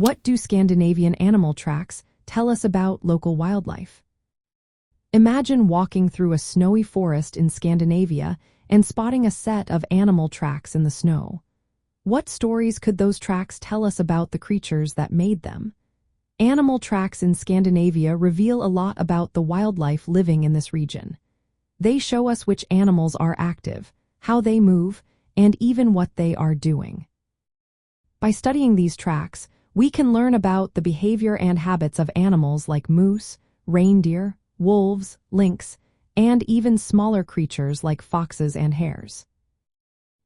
What do Scandinavian animal tracks tell us about local wildlife? Imagine walking through a snowy forest in Scandinavia and spotting a set of animal tracks in the snow. What stories could those tracks tell us about the creatures that made them? Animal tracks in Scandinavia reveal a lot about the wildlife living in this region. They show us which animals are active, how they move, and even what they are doing. By studying these tracks, we can learn about the behavior and habits of animals like moose, reindeer, wolves, lynx, and even smaller creatures like foxes and hares.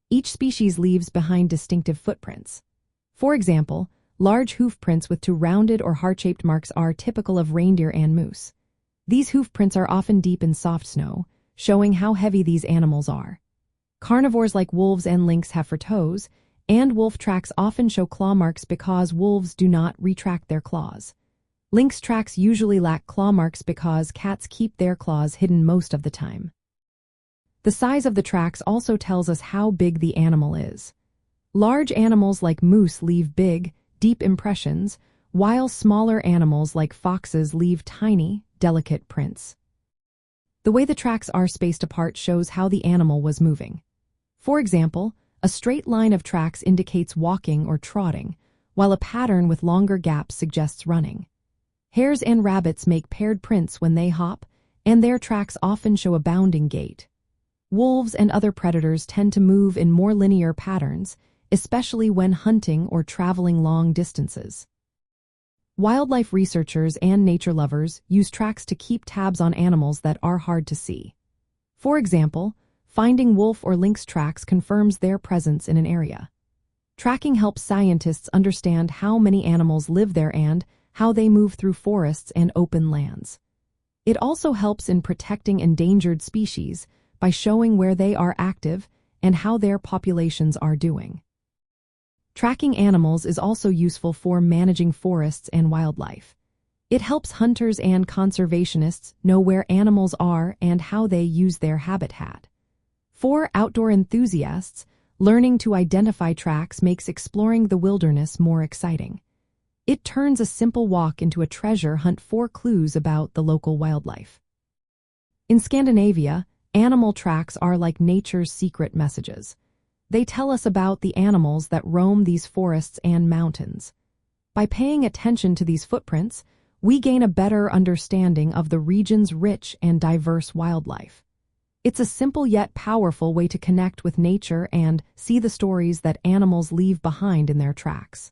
Each species leaves behind distinctive footprints. For example, large hoof prints with two rounded or heart-shaped marks are typical of reindeer and moose. These hoof prints are often deep in soft snow, showing how heavy these animals are. Carnivores like wolves and lynx have fur toes, and wolf tracks often show claw marks because wolves do not retract their claws. Lynx tracks usually lack claw marks because cats keep their claws hidden most of the time. The size of the tracks also tells us how big the animal is. Large animals like moose leave big, deep impressions, while smaller animals like foxes leave tiny, delicate prints. The way the tracks are spaced apart shows how the animal was moving. For example, a straight line of tracks indicates walking or trotting, while a pattern with longer gaps suggests running. Hares and rabbits make paired prints when they hop, and their tracks often show a bounding gait. Wolves and other predators tend to move in more linear patterns, especially when hunting or traveling long distances. Wildlife researchers and nature lovers use tracks to keep tabs on animals that are hard to see. For example, finding wolf or lynx tracks confirms their presence in an area. Tracking helps scientists understand how many animals live there and how they move through forests and open lands. It also helps in protecting endangered species by showing where they are active and how their populations are doing. Tracking animals is also useful for managing forests and wildlife. It helps hunters and conservationists know where animals are and how they use their habitat. For outdoor enthusiasts, learning to identify tracks makes exploring the wilderness more exciting. It turns a simple walk into a treasure hunt for clues about the local wildlife. In Scandinavia, animal tracks are like nature's secret messages. They tell us about the animals that roam these forests and mountains. By paying attention to these footprints, we gain a better understanding of the region's rich and diverse wildlife. It's a simple yet powerful way to connect with nature and see the stories that animals leave behind in their tracks.